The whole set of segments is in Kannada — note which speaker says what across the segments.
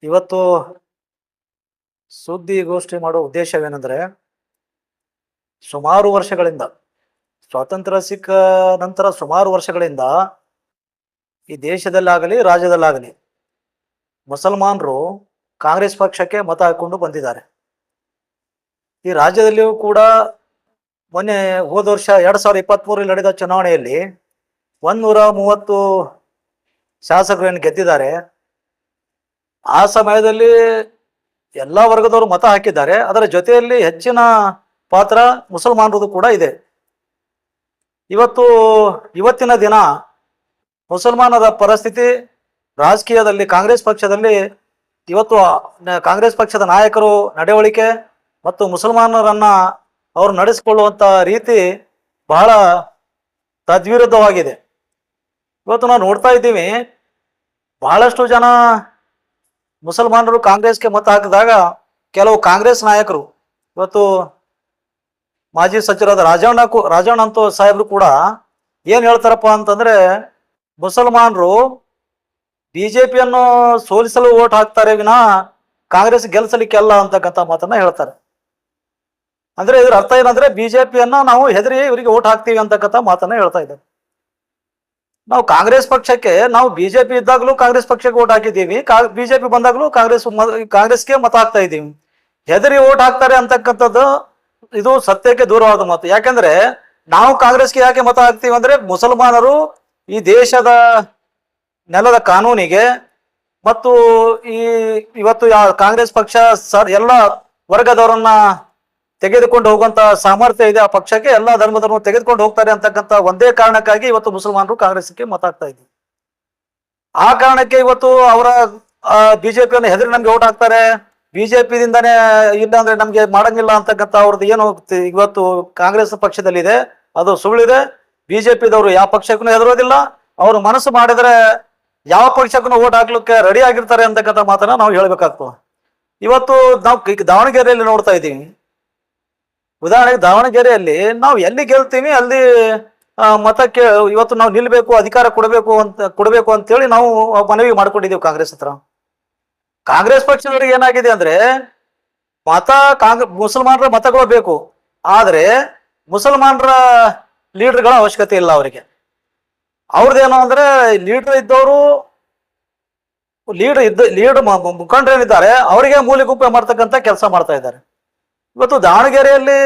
Speaker 1: ಇವತ್ತು ಸುದ್ದಿಗೋಷ್ಠಿ ಮಾಡೋ ಉದ್ದೇಶವೇನೆಂದರೆ, ಸುಮಾರು ವರ್ಷಗಳಿಂದ ಸ್ವಾತಂತ್ರ್ಯ ಸಿಕ್ಕ ನಂತರ ಸುಮಾರು ವರ್ಷಗಳಿಂದ ಈ ದೇಶದಲ್ಲಾಗಲಿ ರಾಜ್ಯದಲ್ಲಾಗಲಿ ಮುಸಲ್ಮಾನರು ಕಾಂಗ್ರೆಸ್ ಪಕ್ಷಕ್ಕೆ ಮತ ಹಾಕೊಂಡು ಬಂದಿದ್ದಾರೆ. ಈ ರಾಜ್ಯದಲ್ಲಿಯೂ ಕೂಡ ಮೊನ್ನೆ ಹೋದ ವರ್ಷ 2023 ನಡೆದ ಚುನಾವಣೆಯಲ್ಲಿ 130 ಶಾಸಕರು ಏನು ಗೆದ್ದಿದ್ದಾರೆ. ಆ ಸಮಯದಲ್ಲಿ ಎಲ್ಲ ವರ್ಗದವರು ಮತ ಹಾಕಿದ್ದಾರೆ. ಅದರ ಜೊತೆಯಲ್ಲಿ ಹೆಚ್ಚಿನ ಪಾತ್ರ ಮುಸಲ್ಮಾನರದು ಕೂಡ ಇದೆ. ಇವತ್ತಿನ ದಿನ ಮುಸಲ್ಮಾನರ ಪರಿಸ್ಥಿತಿ ರಾಜಕೀಯದಲ್ಲಿ ಕಾಂಗ್ರೆಸ್ ಪಕ್ಷದಲ್ಲಿ ಇವತ್ತು ಕಾಂಗ್ರೆಸ್ ಪಕ್ಷದ ನಾಯಕರು ನಡವಳಿಕೆ ಮತ್ತು ಮುಸಲ್ಮಾನರನ್ನ ಅವರು ನಡೆಸಿಕೊಳ್ಳುವಂತ ರೀತಿ ಬಹಳ ತದ್ವಿರುದ್ಧವಾಗಿದೆ. ಇವತ್ತು ನಾವು ನೋಡ್ತಾ ಇದ್ದೀವಿ, ಬಹಳಷ್ಟು ಜನ ಮುಸಲ್ಮಾನರು ಕಾಂಗ್ರೆಸ್ಗೆ ಮತ ಹಾಕಿದಾಗ ಕೆಲವು ಕಾಂಗ್ರೆಸ್ ನಾಯಕರು, ಇವತ್ತು ಮಾಜಿ ಸಚಿವರಾದ ರಾಜಣ್ಣ ಅಂತ ಸಾಹೇಬ್ರು ಕೂಡ ಏನ್ ಹೇಳ್ತಾರಪ್ಪ ಅಂತಂದ್ರೆ, ಮುಸಲ್ಮಾನರು ಬಿಜೆಪಿಯನ್ನು ಸೋಲಿಸಲು ಓಟ್ ಹಾಕ್ತಾರೆ ವಿನ ಕಾಂಗ್ರೆಸ್ ಗೆಲ್ಸಲಿಕ್ಕೆ ಅಲ್ಲ ಅಂತಕ್ಕಂಥ ಮಾತನ್ನ ಹೇಳ್ತಾರೆ. ಅಂದ್ರೆ ಇದ್ರ ಅರ್ಥ ಏನಂದ್ರೆ, ಬಿಜೆಪಿಯನ್ನ ನಾವು ಹೆದರಿ ಇವರಿಗೆ ಓಟ್ ಹಾಕ್ತೀವಿ ಅಂತಕ್ಕಂಥ ಮಾತನ್ನ ಹೇಳ್ತಾ ಇದ್ದಾರೆ. ನಾವು ಕಾಂಗ್ರೆಸ್ ಪಕ್ಷಕ್ಕೆ, ನಾವು ಬಿಜೆಪಿ ಇದ್ದಾಗಲೂ ಕಾಂಗ್ರೆಸ್ ಪಕ್ಷಕ್ಕೆ ಓಟ್ ಹಾಕಿದ್ದೀವಿ, ಬಿಜೆಪಿ ಬಂದಾಗಲೂ ಕಾಂಗ್ರೆಸ್ಗೆ ಮತ ಹಾಕ್ತಾ ಇದ್ದೀವಿ. ಹೆದರಿ ಓಟ್ ಹಾಕ್ತಾರೆ ಅಂತಕ್ಕಂಥದ್ದು ಇದು ಸತ್ಯಕ್ಕೆ ದೂರವಾದ ಮಾತು. ಯಾಕಂದ್ರೆ ನಾವು ಕಾಂಗ್ರೆಸ್ಗೆ ಯಾಕೆ ಮತ ಹಾಕ್ತೀವಿ ಅಂದ್ರೆ, ಮುಸಲ್ಮಾನರು ಈ ದೇಶದ ನೆಲದ ಕಾನೂನಿಗೆ ಮತ್ತು ಇವತ್ತು ಕಾಂಗ್ರೆಸ್ ಪಕ್ಷ ಎಲ್ಲ ವರ್ಗದವರನ್ನ ತೆಗೆದುಕೊಂಡು ಹೋಗುವಂತ ಸಾಮರ್ಥ್ಯ ಇದೆ ಆ ಪಕ್ಷಕ್ಕೆ. ಎಲ್ಲಾ ಧರ್ಮದವರು ತೆಗೆದುಕೊಂಡು ಹೋಗ್ತಾರೆ ಅಂತಕ್ಕಂಥ ಒಂದೇ ಕಾರಣಕ್ಕಾಗಿ ಇವತ್ತು ಮುಸಲ್ಮಾನರು ಕಾಂಗ್ರೆಸ್ಗೆ ಮತ ಹಾಕ್ತಾ ಇದ್ದೀವಿ. ಆ ಕಾರಣಕ್ಕೆ ಇವತ್ತು ಅವರ ಬಿಜೆಪಿಯನ್ನು ಹೆದರಿ ನಮ್ಗೆ ಓಟ್ ಹಾಕ್ತಾರೆ, ಬಿಜೆಪಿದಿಂದಾನೇ ಇಲ್ಲ ಅಂದ್ರೆ ನಮ್ಗೆ ಮಾಡಂಗಿಲ್ಲ ಅಂತಕ್ಕಂಥ ಅವ್ರದ್ದು ಏನು ಇವತ್ತು ಕಾಂಗ್ರೆಸ್ ಪಕ್ಷದಲ್ಲಿದೆ ಅದು ಸುಳ್ಳಿದೆ. ಬಿಜೆಪಿದವರು ಯಾವ ಪಕ್ಷಕ್ಕೂ ಹೆದರೋದಿಲ್ಲ. ಅವರು ಮನಸ್ಸು ಮಾಡಿದ್ರೆ ಯಾವ ಪಕ್ಷಕ್ಕೂ ಓಟ್ ಹಾಕ್ಲಿಕ್ಕೆ ರೆಡಿ ಆಗಿರ್ತಾರೆ ಅಂತಕ್ಕಂಥ ಮಾತನ್ನ ನಾವು ಹೇಳ್ಬೇಕಾಗ್ತದೆ. ಇವತ್ತು ನಾವು ದಾವಣಗೆರೆಯಲ್ಲಿ ನೋಡ್ತಾ ಇದ್ದೀವಿ. ಉದಾಹರಣೆಗೆ ದಾವಣಗೆರೆಯಲ್ಲಿ ನಾವು ಎಲ್ಲಿ ಗೆಲ್ತೀವಿ ಅಲ್ಲಿ ಮತಕ್ಕೆ ಇವತ್ತು ನಾವು ನಿಲ್ಬೇಕು, ಅಧಿಕಾರ ಕೊಡಬೇಕು ಅಂತೇಳಿ ನಾವು ಮನವಿ ಮಾಡ್ಕೊಂಡಿದ್ದೀವಿ ಕಾಂಗ್ರೆಸ್ ಹತ್ರ. ಕಾಂಗ್ರೆಸ್ ಪಕ್ಷದವರಿಗೆ ಏನಾಗಿದೆ ಅಂದ್ರೆ, ಮುಸಲ್ಮಾನರ ಮತಗಳು ಬೇಕು, ಆದ್ರೆ ಮುಸಲ್ಮಾನರ ಲೀಡರ್ಗಳ ಅವಶ್ಯಕತೆ ಇಲ್ಲ ಅವರಿಗೆ. ಅವ್ರದ್ದೇನು ಅಂದ್ರೆ, ಲೀಡ್ ಮುಖಂಡರೇನಿದ್ದಾರೆ ಅವರಿಗೆ ಮೂಲೆಗುಪ್ಪೆ ಮಾಡ್ತಕ್ಕಂಥ ಕೆಲಸ ಮಾಡ್ತಾ ಇದ್ದಾರೆ. ಇವತ್ತು ದಾವಣಗೆರೆಯಲ್ಲಿ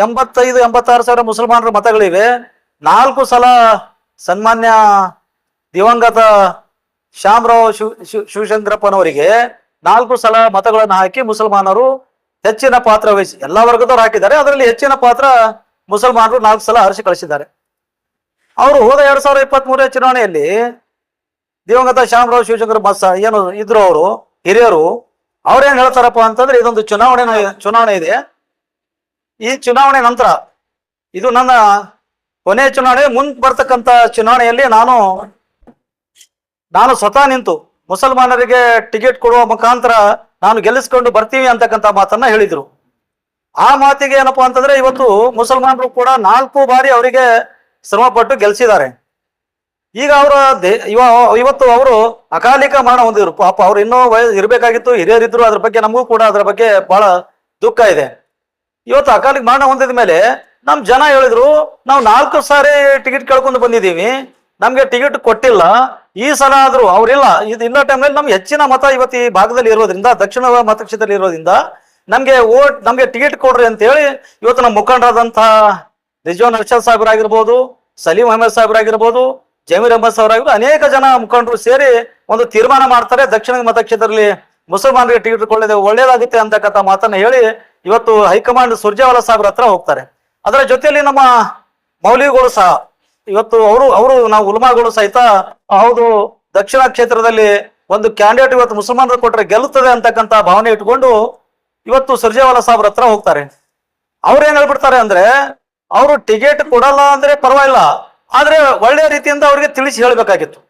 Speaker 1: 85-86 ಸಾವಿರ ಮುಸಲ್ಮಾನರ ಮತಗಳಿವೆ. 4 ಸಲ ಸನ್ಮಾನ್ಯ ದಿವಂಗತ ಶ್ಯಾಮರಾವ್ ಶಿವಶಂಕರಪ್ಪನವರಿಗೆ 4 ಸಲ ಮತಗಳನ್ನು ಹಾಕಿ ಮುಸಲ್ಮಾನರು ಹೆಚ್ಚಿನ ಪಾತ್ರ ವಹಿಸಿ, ಎಲ್ಲಾ ವರ್ಗದವರು ಹಾಕಿದ್ದಾರೆ, ಅದರಲ್ಲಿ ಹೆಚ್ಚಿನ ಪಾತ್ರ ಮುಸಲ್ಮಾನರು 4 ಸಲ ಹರಿಸಿ ಕಳಿಸಿದ್ದಾರೆ. ಅವರು ಹೋದ 2023 ಚುನಾವಣೆಯಲ್ಲಿ ದಿವಂಗತ ಶ್ಯಾಮರಾವ್ ಶಿವಶಂಕರ ಏನು ಇದ್ರು ಅವರು ಹಿರಿಯರು, ಅವ್ರೇನ್ ಹೇಳ್ತಾರಪ್ಪ ಅಂತಂದ್ರೆ, ಇದೊಂದು ಚುನಾವಣೆ ಇದೆ, ಈ ಚುನಾವಣೆ ನಂತರ ಇದು ನನ್ನ ಕೊನೆಯ ಚುನಾವಣೆ, ಮುಂದೆ ಬರ್ತಕ್ಕಂಥ ಚುನಾವಣೆಯಲ್ಲಿ ನಾನು ಸ್ವತಃ ನಿಂತು ಮುಸಲ್ಮಾನರಿಗೆ ಟಿಕೆಟ್ ಕೊಡುವ ಮುಖಾಂತರ ನಾನು ಗೆಲ್ಲಿಸ್ಕೊಂಡು ಬರ್ತೀವಿ ಅಂತಕ್ಕಂಥ ಮಾತನ್ನ ಹೇಳಿದ್ರು. ಆ ಮಾತಿಗೆ ಏನಪ್ಪಾ ಅಂತಂದ್ರೆ, ಇವತ್ತು ಮುಸಲ್ಮಾನರು ಕೂಡ 4 ಬಾರಿ ಅವರಿಗೆ ಶ್ರಮಪಟ್ಟು ಗೆಲ್ಸಿದ್ದಾರೆ. ಈಗ ಇವತ್ತು ಅವರು ಅಕಾಲಿಕ ಮರಣ ಹೊಂದಿದ್ರು. ಪಾಪ ಅವ್ರು ಇನ್ನೂ ಇರ್ಬೇಕಾಗಿತ್ತು, ಹಿರಿಯರಿದ್ರು, ಅದ್ರ ಬಗ್ಗೆ ನಮಗೂ ಕೂಡ ಅದ್ರ ಬಗ್ಗೆ ಬಹಳ ದುಃಖ ಇದೆ. ಇವತ್ತು ಅಕಾಲಿಕ ಮರಣ ಹೊಂದಿದ ಮೇಲೆ ನಮ್ ಜನ ಹೇಳಿದ್ರು, ನಾವು 4 ಸಾರಿ ಟಿಕೆಟ್ ಕೇಳ್ಕೊಂಡು ಬಂದಿದ್ದೀವಿ, ನಮ್ಗೆ ಟಿಕೆಟ್ ಕೊಟ್ಟಿಲ್ಲ, ಈ ಸಲ ಆದ್ರೂ ಅವ್ರಿಲ್ಲ, ಇಲ್ಲ ಟೈಮ್ನಲ್ಲಿ ನಮ್ಗೆ ಹೆಚ್ಚಿನ ಮತ ಇವತ್ತು ಈ ಭಾಗದಲ್ಲಿ ಇರೋದ್ರಿಂದ, ದಕ್ಷಿಣ ಮತಕ್ಷೇತ್ರದಲ್ಲಿ ಇರೋದ್ರಿಂದ ನಮ್ಗೆ ಟಿಕೆಟ್ ಕೊಡ್ರಿ ಅಂತ ಹೇಳಿ ಇವತ್ತು ನಮ್ಮ ಮುಖಂಡರಾದಂತಹ ರಿಜ್ವಾನ್ ಅರ್ಷದ್ ಸಾಹೇಬರಾಗಿರ್ಬೋದು, ಸಲೀಂ ಅಹಮದ್ ಸಾಹೇಬರಾಗಿರ್ಬೋದು, ಜಮೀರ್ ಅಹಮದ್ ಸಾಹೇಬರಾಗಿರ್ಬೋದು, ಅನೇಕ ಜನ ಮುಖಂಡರು ಸೇರಿ ಒಂದು ತೀರ್ಮಾನ ಮಾಡ್ತಾರೆ, ದಕ್ಷಿಣ ಮತಕ್ಷೇತ್ರದಲ್ಲಿ ಮುಸಲ್ಮಾನರಿಗೆ ಟಿಕೆಟ್ ಒಳ್ಳೇದಾಗುತ್ತೆ ಅಂತಕ್ಕಂಥ ಮಾತನ್ನ ಹೇಳಿ ಇವತ್ತು ಹೈಕಮಾಂಡ್ ಸುರ್ಜೇವಾಲಾ ಸಾಹೇಬ್ರ ಹತ್ರ ಹೋಗ್ತಾರೆ. ಅದರ ಜೊತೆಯಲ್ಲಿ ನಮ್ಮ ಮೌಲ್ವಿಗಳು ಸಹ ಇವತ್ತು ನಾವು ಉಲ್ಮಾಗಳು ಸಹಿತ ಹೌದು, ದಕ್ಷಿಣ ಕ್ಷೇತ್ರದಲ್ಲಿ ಒಂದು ಕ್ಯಾಂಡಿಡೇಟ್ ಇವತ್ತು ಮುಸಲ್ಮಾನರು ಕೊಟ್ಟರೆ ಗೆಲ್ಲುತ್ತದೆ ಅಂತಕ್ಕಂಥ ಭಾವನೆ ಇಟ್ಕೊಂಡು ಇವತ್ತು ಸುರ್ಜೇವಾಲಾ ಸಾಹೇಬ್ರ ಹತ್ರ ಹೋಗ್ತಾರೆ. ಅವ್ರೇನ್ ಹೇಳ್ಬಿಡ್ತಾರೆ ಅಂದ್ರೆ, ಅವರು ಟಿಕೆಟ್ ಕೊಡಲ್ಲ ಅಂದ್ರೆ ಪರವಾಗಿಲ್ಲ, ಆದ್ರೆ ಒಳ್ಳೆಯ ರೀತಿಯಿಂದ ಅವ್ರಿಗೆ ತಿಳಿಸಿ ಹೇಳ್ಬೇಕಾಗಿತ್ತು.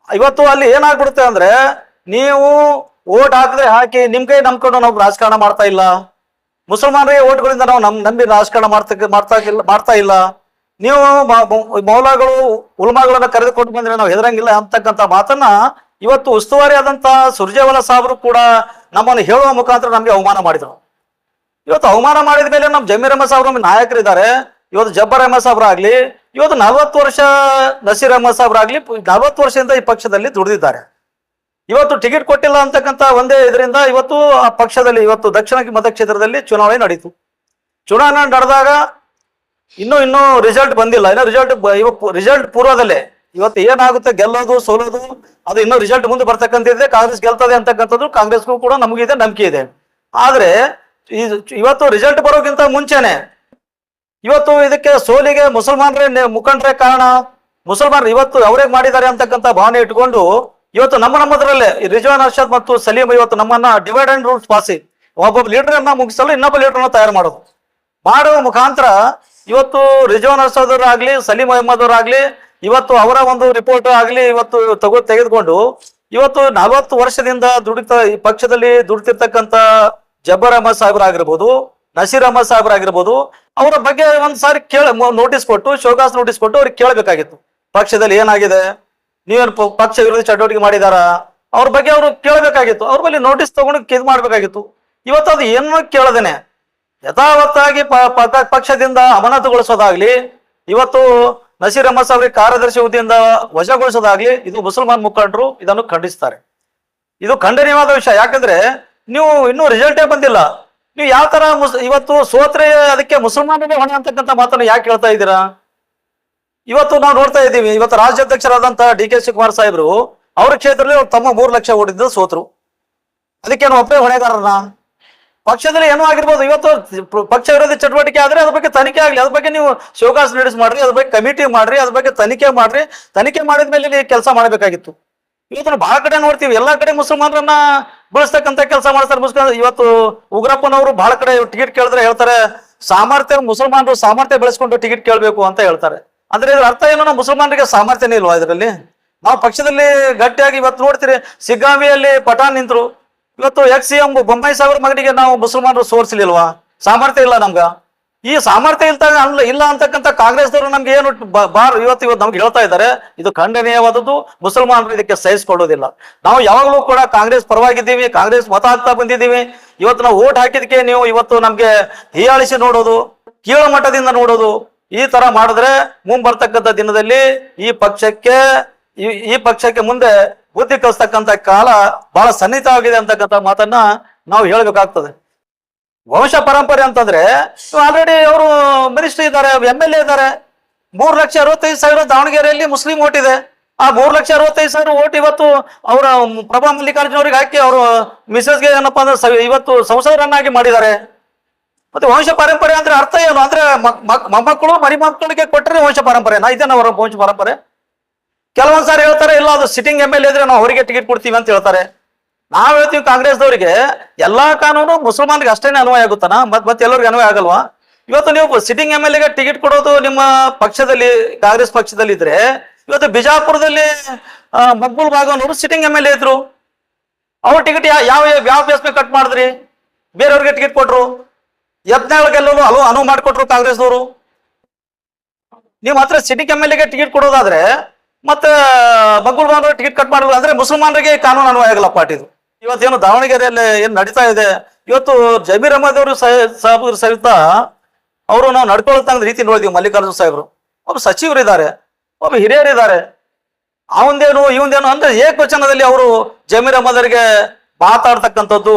Speaker 1: ಇವತ್ತು ಅಲ್ಲಿ ಏನಾಗ್ಬಿಡುತ್ತೆ ಅಂದ್ರೆ, ನೀವು ಓಟ್ ಹಾಕಿದ್ರೆ ಹಾಕಿ, ನಿಮ್ ಕೈ ನಂಬ್ಕೊಂಡು ನಾವು ರಾಜಕಾರಣ ಮಾಡ್ತಾ ಇಲ್ಲ, ಮುಸಲ್ಮಾನರಿಗೆ ಓಟ್ಗಳಿಂದ ನಾವು ನಂಬಿ ರಾಜಕಾರಣ ಮಾಡ್ತಾ ಇಲ್ಲ, ನೀವು ಮೌಲಾಗಳು ಉಲ್ಮಾಗಳನ್ನ ಕರೆದುಕೊಂಡು ಬಂದ್ರೆ ನಾವು ಹೆದರಂಗಿಲ್ಲ ಅಂತಕ್ಕಂಥ ಮಾತನ್ನ ಇವತ್ತು ಉಸ್ತುವಾರಿ ಆದಂತ ಸುರ್ಜೇವಾಲಾ ಸಾಹೇಬರು ಕೂಡ ನಮ್ಮನ್ನು ಹೇಳುವ ಮುಖಾಂತರ ನಮಗೆ ಅವಮಾನ ಮಾಡಿದರು. ಇವತ್ತು ಅವಮಾನ ಮಾಡಿದ ಮೇಲೆ ನಮ್ಮ ಜಮೀರ್ ಅಹಮದ್ ಸಾಹೇಬ್ರು ನಮ್ಮ ನಾಯಕರಿದ್ದಾರೆ. ಇವತ್ತು ಜಬ್ಬರ್ ಅಹಮದ್ ಸಾಹೇಬ್ರಾಗ್ಲಿ, ಇವತ್ತು 40 ವರ್ಷ ನಸೀರ್ ಅಹಮದ್ ಸಾಹೇಬ್ರಾಗ್ಲಿ 40 ವರ್ಷದಿಂದ ಈ ಪಕ್ಷದಲ್ಲಿ ದುಡಿದಿದ್ದಾರೆ. ಇವತ್ತು ಟಿಕೆಟ್ ಕೊಟ್ಟಿಲ್ಲ ಅಂತಕ್ಕಂಥ ಒಂದೇ ಇದರಿಂದ ಇವತ್ತು ಆ ಪಕ್ಷದಲ್ಲಿ ಇವತ್ತು ದಕ್ಷಿಣ ಮತಕ್ಷೇತ್ರದಲ್ಲಿ ಚುನಾವಣೆ ನಡೀತು. ಚುನಾವಣೆ ನಡೆದಾಗ ಇನ್ನೂ ರಿಸಲ್ಟ್ ಬಂದಿಲ್ಲ. ಇನ್ನೂ ರಿಸಲ್ಟ್ ಪೂರ್ವದಲ್ಲೇ ಇವತ್ತು ಏನಾಗುತ್ತೆ, ಗೆಲ್ಲೋದು ಸೋಲೋದು ಅದು ಇನ್ನೂ ರಿಸಲ್ಟ್ ಮುಂದೆ ಬರ್ತಕ್ಕಂಥದ್ದೇ. ಕಾಂಗ್ರೆಸ್ ಗೆಲ್ತದೆ ಅಂತಕ್ಕಂಥದ್ದು ಕಾಂಗ್ರೆಸ್ಗೂ ಕೂಡ ನಮಗಿದೆ, ನಂಬಿಕೆ ಇದೆ. ಆದ್ರೆ ಇವತ್ತು ರಿಸಲ್ಟ್ ಬರೋಕ್ಕಿಂತ ಮುಂಚೆನೆ ಇವತ್ತು ಇದಕ್ಕೆ ಸೋಲಿಗೆ ಮುಸಲ್ಮಾನರೇ ಮುಖಂಡರೇ ಕಾರಣ. ಮುಸಲ್ಮಾನರು ಇವತ್ತು ಅವರೇ ಮಾಡಿದ್ದಾರೆ ಅಂತಕ್ಕಂಥ ಭಾವನೆ ಇಟ್ಕೊಂಡು ಇವತ್ತು ನಮ್ಮದ್ರಲ್ಲೇ ರಿಜ್ವಾನ್ ಅರ್ಷದ್ ಮತ್ತು ಸಲೀಂ ಇವತ್ತು ನಮ್ಮನ್ನ ಡಿವೈಡ್ ಅಂಡ್ ರೂಲ್ಸ್ ಪಾಸಿ, ಒಬ್ಬೊಬ್ಬ ಲೀಡರ್ನ ಮುಗಿಸಲು ಇನ್ನೊಬ್ಬ ಲೀಡರ್ನ ತಯಾರು ಮಾಡುವ ಮುಖಾಂತರ ಇವತ್ತು ರಿಜ್ವಾನ್ ಅರ್ಷದ್ ಅವರಾಗ್ಲಿ, ಸಲೀಂ ಅಹಮದ್ ಅವರಾಗ್ಲಿ, ಇವತ್ತು ಅವರ ಒಂದು ರಿಪೋರ್ಟ್ ಆಗ್ಲಿ ಇವತ್ತು ತೆಗೆದುಕೊಂಡು ಇವತ್ತು 40 ವರ್ಷದಿಂದ ಈ ಪಕ್ಷದಲ್ಲಿ ದುಡಿತಿರ್ತಕ್ಕಂಥ ಜಬ್ಬರ್ ಅಹಮದ್ ಸಾಹೇಬ್ರಾಗಿರ್ಬೋದು, ನಸೀರ್ ಅಹಮದ್ ಸಾಹೇಬ್ರಾಗಿರ್ಬೋದು, ಅವರ ಬಗ್ಗೆ ಒಂದ್ಸಾರಿ ನೋಟಿಸ್ ಕೊಟ್ಟು, ಶೋಕಾಸ್ ನೋಟಿಸ್ ಕೊಟ್ಟು ಅವ್ರಿಗೆ ಕೇಳಬೇಕಾಗಿತ್ತು. ಪಕ್ಷದಲ್ಲಿ ಏನಾಗಿದೆ, ನೀವೇನು ಪಕ್ಷ ವಿರೋಧಿ ಚಟುವಟಿಕೆ ಮಾಡಿದಾರ, ಅವ್ರ ಬಗ್ಗೆ ಅವರು ಕೇಳಬೇಕಾಗಿತ್ತು. ಅವ್ರ ಬಗ್ಗೆ ನೋಟಿಸ್ ತಗೊಂಡು ಇದು ಮಾಡ್ಬೇಕಾಗಿತ್ತು. ಇವತ್ತು ಅದು ಏನು ಕೇಳದೇನೆ ಯಥಾವತ್ತಾಗಿ ಪಕ್ಷದಿಂದ ಅಮಾನತುಗೊಳಿಸೋದಾಗ್ಲಿ, ಇವತ್ತು ನಸೀರ್ ಅಹಮದ್ ಸಾಹೇಬ್ರಿಗೆ ಕಾರ್ಯದರ್ಶಿ ಹುದ್ದೆಯಿಂದ ವಜಾಗೊಳಿಸೋದಾಗ್ಲಿ, ಇದು ಮುಸಲ್ಮಾನ್ ಮುಖಂಡರು ಇದನ್ನು ಖಂಡಿಸ್ತಾರೆ. ಇದು ಖಂಡನೀಯವಾದ ವಿಷಯ. ಯಾಕಂದ್ರೆ ನೀವು ಇನ್ನೂ ರಿಸಲ್ಟೇ ಬಂದಿಲ್ಲ. ನೀವು ಯಾವ ತರ ಇವತ್ತು ಸೋತ್ರೆ ಅದಕ್ಕೆ ಮುಸಲ್ಮಾನರೇ ಹೊಣೆ ಅಂತಕ್ಕಂಥ ಮಾತನ್ನು ಯಾಕೆ ಹೇಳ್ತಾ ಇದ್ದೀರಾ? ಇವತ್ತು ನಾವು ನೋಡ್ತಾ ಇದ್ದೀವಿ, ಇವತ್ತು ರಾಜ್ಯಾಧ್ಯಕ್ಷರಾದಂತ DK ಶಿವಕುಮಾರ್ ಸಾಹೇಬ್ರು ಅವ್ರ ಕ್ಷೇತ್ರದಲ್ಲಿ ತಮ್ಮ 3 ಲಕ್ಷ ಓಟಿದ್ದು ಸೋತ್ರು. ಅದಕ್ಕೇನು ಒಬ್ಬರೇ ಹೊಣೆಗಾರನ? ಪಕ್ಷದಲ್ಲಿ ಏನೋ ಆಗಿರ್ಬೋದು. ಇವತ್ತು ಪಕ್ಷ ವಿರೋಧಿ ಚಟುವಟಿಕೆ ಆದ್ರೆ ಅದ್ರ ಬಗ್ಗೆ ತನಿಖೆ ಆಗ್ಲಿ, ಅದ್ರ ಬಗ್ಗೆ ನೀವು ಶೋಕಾಸ್ ನೋಟಿಸ್ ಮಾಡ್ರಿ, ಅದ್ರ ಬಗ್ಗೆ ಕಮಿಟಿ ಮಾಡ್ರಿ, ಅದ್ರ ಬಗ್ಗೆ ತನಿಖೆ ಮಾಡ್ರಿ. ತನಿಖೆ ಮಾಡಿದ ಮೇಲೆ ನೀವು ಕೆಲಸ ಮಾಡಬೇಕಾಗಿತ್ತು. ಇವತ್ತು ಬಹಳ ಕಡೆ ನೋಡ್ತೀವಿ, ಎಲ್ಲಾ ಕಡೆ ಮುಸಲ್ಮಾನರನ್ನ ಬೆಳೆಸ್ತಕ್ಕಂಥ ಕೆಲಸ ಮಾಡ್ತಾರೆ. ಇವತ್ತು ಉಗ್ರಪ್ಪನವರು ಬಹಳ ಕಡೆ ಟಿಕೆಟ್ ಕೇಳಿದ್ರೆ ಹೇಳ್ತಾರೆ, ಮುಸಲ್ಮಾನರು ಸಾಮರ್ಥ್ಯ ಬೆಳೆಸ್ಕೊಂಡು ಟಿಕೆಟ್ ಕೇಳಬೇಕು ಅಂತ ಹೇಳ್ತಾರೆ. ಅಂದ್ರೆ ಇದ್ರ ಅರ್ಥ ಏನೋ, ನಾವು ಮುಸಲ್ಮಾನರಿಗೆ ಸಾಮರ್ಥ್ಯನೇ ಇಲ್ವಾ ಇದರಲ್ಲಿ? ನಾವು ಪಕ್ಷದಲ್ಲಿ ಗಟ್ಟಿಯಾಗಿ ಇವತ್ತು ನೋಡ್ತೀರಿ, ಸಿಗ್ಗಾವಿಯಲ್ಲಿ ಪಠಾಣ್ ನಿಂತರು. ಇವತ್ತು CM ಬೊಮ್ಮಾಯಿ ಸಾಹೇಬ್ರ ಮಗನಿಗೆ ನಾವು ಮುಸಲ್ಮಾನರು ಸೋರ್ಸಲಿಲ್ವಾ? ಸಾಮರ್ಥ್ಯ ಇಲ್ಲ ನಮ್ಗ. ಈ ಸಾಮರ್ಥ್ಯ ಇಲ್ಲ ಅಂತಕ್ಕಂಥ ಕಾಂಗ್ರೆಸ್ದವರು ನಮ್ಗೆ ಏನು ಇವತ್ತು ನಮ್ಗೆ ಹೇಳ್ತಾ ಇದ್ದಾರೆ. ಇದು ಖಂಡನೀಯವಾದದ್ದು. ಮುಸಲ್ಮಾನರು ಇದಕ್ಕೆ ಸಹಿಸಿಕೊಳ್ಳೋದಿಲ್ಲ. ನಾವು ಯಾವಾಗಲೂ ಕೂಡ ಕಾಂಗ್ರೆಸ್ ಪರವಾಗಿದ್ದೀವಿ, ಕಾಂಗ್ರೆಸ್ ಮತ ಹಾಕ್ತಾ ಬಂದಿದ್ದೀವಿ. ಇವತ್ತು ನಾವು ಓಟ್ ಹಾಕಿದಕ್ಕೆ ನೀವು ಇವತ್ತು ನಮ್ಗೆ ಹೀಯಾಳಿಸಿ ನೋಡೋದು, ಕೀಳು ಮಟ್ಟದಿಂದ ನೋಡೋದು, ಈ ತರ ಮಾಡಿದ್ರೆ ಮುಂಬರ್ತಕ್ಕಂಥ ದಿನದಲ್ಲಿ ಈ ಪಕ್ಷಕ್ಕೆ ಮುಂದೆ ಬುದ್ಧಿ ಕಲಿಸ್ತಕ್ಕಂಥ ಕಾಲ ಬಹಳ ಸನ್ನಿಹಿತವಾಗಿದೆ ಅಂತಕ್ಕಂಥ ಮಾತನ್ನ ನಾವು ಹೇಳ್ಬೇಕಾಗ್ತದೆ. ವಂಶ ಪರಂಪರೆ ಅಂತಂದ್ರೆ ಆಲ್ರೆಡಿ ಅವರು ಮಿನಿಸ್ಟರ್ ಇದ್ದಾರೆ, MLA ಇದ್ದಾರೆ. 3,65,000 ದಾವಣಗೆರೆಯಲ್ಲಿ ಮುಸ್ಲಿಂ ಓಟ್ ಇದೆ. ಆ 3,65,000 ಓಟ್ ಇವತ್ತು ಅವರ ಪ್ರಭಾ ಮಲ್ಲಿಕಾರ್ಜುನ ಅವ್ರಿಗೆ ಹಾಕಿ ಅವರು ಮಿಸಸ್ಗೆ ಏನಪ್ಪಾ ಅಂದ್ರೆ ಇವತ್ತು ಸಂಸದರನ್ನಾಗಿ ಮಾಡಿದ್ದಾರೆ. ಮತ್ತೆ ವಂಶ ಪರಂಪರೆ ಅಂದ್ರೆ ಅರ್ಥ ಏನು ಅಂದ್ರೆ ಮೊಮ್ಮಕ್ಕಳು ಮರಿಮಕ್ಕಳಿಗೆ ಕೊಟ್ಟರೆ ವಂಶ ಪರಂಪರೆನಾ? ಇದೇನ ಅವರ ವಂಶ ಪರಂಪರೆ? ಕೆಲವೊಂದ್ ಸಾರಿ ಹೇಳ್ತಾರೆ, ಇಲ್ಲ ಅದು ಸಿಟ್ಟಿಂಗ್ MLA ಇದ್ರೆ ನಾವು ಅವರಿಗೆ ಟಿಕೆಟ್ ಕೊಡ್ತೀವಿ ಅಂತ ಹೇಳ್ತಾರೆ. ನಾವ್ ಹೇಳ್ತೀವಿ ಕಾಂಗ್ರೆಸ್ದವರಿಗೆ ಎಲ್ಲಾ ಕಾನೂನು ಮುಸಲ್ಮಾನ್ರಿಗೆ ಅಷ್ಟೇನೆ ಅನ್ವಯ ಆಗುತ್ತಾನ? ಮತ್ತೆ ಎಲ್ಲರಿಗೂ ಅನ್ವಯ ಆಗಲ್ವಾ? ಇವತ್ತು ನೀವು ಸಿಟ್ಟಿಂಗ್ MLAಗೆ ಟಿಕೆಟ್ ಕೊಡೋದು ನಿಮ್ಮ ಪಕ್ಷದಲ್ಲಿ, ಕಾಂಗ್ರೆಸ್ ಪಕ್ಷದಲ್ಲಿ ಇದ್ರೆ, ಇವತ್ತು ಬಿಜಾಪುರದಲ್ಲಿ ಮಕ್ಬೂಲ್ ಬಾಗವನವರು ಸಿಟ್ಟಿಂಗ್ MLA ಇದ್ರು. ಅವ್ರ ಟಿಕೆಟ್ ಯಾವ ಬೇಸ್ ಮೇಲೆ ಕಟ್ ಮಾಡಿದ್ರಿ? ಬೇರೆಯವ್ರಿಗೆ ಟಿಕೆಟ್ ಕೊಟ್ರು. ಯತ್ನಾಳ್ಗೆಲ್ಲೂ ಅನುವು ಮಾಡಿಕೊಟ್ರು ಕಾಂಗ್ರೆಸ್ದವರು. ನೀವು ಮಾತ್ರ ಸಿಟ್ಟಿಂಗ್ MLAಗೆ ಟಿಕೆಟ್ ಕೊಡೋದಾದ್ರೆ ಮತ್ತೆ ಮಕ್ಬೂಲ್ ಬಾಗವನವರು ಟಿಕೆಟ್ ಕಟ್ ಮಾಡಿದ್ರು ಅಂದ್ರೆ ಮುಸಲ್ಮಾನರಿಗೆ ಕಾನೂನು ಅನ್ವಯ ಆಗಲ್ಲ ಪಾರ್ಟಿದು. ಇವತ್ತೇನು ದಾವಣಗೆರೆಯಲ್ಲಿ ಏನ್ ನಡೀತಾ ಇದೆ, ಇವತ್ತು ಜಮೀರ್ ಅಹಮದ್ ಅವರು ಸಾಹೇಬ್ರು ಸಹಿತ ಅವರು ನಾವು ನಡ್ಕೊಳ್ತಂಗ ರೀತಿ ನೋಡಿದೀವಿ. ಮಲ್ಲಿಕಾರ್ಜುನ ಸಾಹೇಬ್ರು ಒಬ್ಬ ಸಚಿವರಿದ್ದಾರೆ, ಒಬ್ಬ ಹಿರಿಯರಿದ್ದಾರೆ. ಅವಂದೇನು ಇವಂದೇನು ಅಂದ್ರೆ ಏಕವಚನದಲ್ಲಿ ಅವರು ಜಮೀರ್ ಅಹಮದ್ ಅವರಿಗೆ ಮಾತಾಡ್ತಕ್ಕಂಥದ್ದು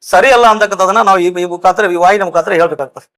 Speaker 1: ಸರಿಯಲ್ಲ ಅಂತಕ್ಕಂಥದನ್ನ ನಾವು ಈ ಮುಖಾಂತರ, ಈ ವಾಹಿನಿ ಮುಖಾಂತರ ಹೇಳ್ಬೇಕಾಗ್ತದೆ.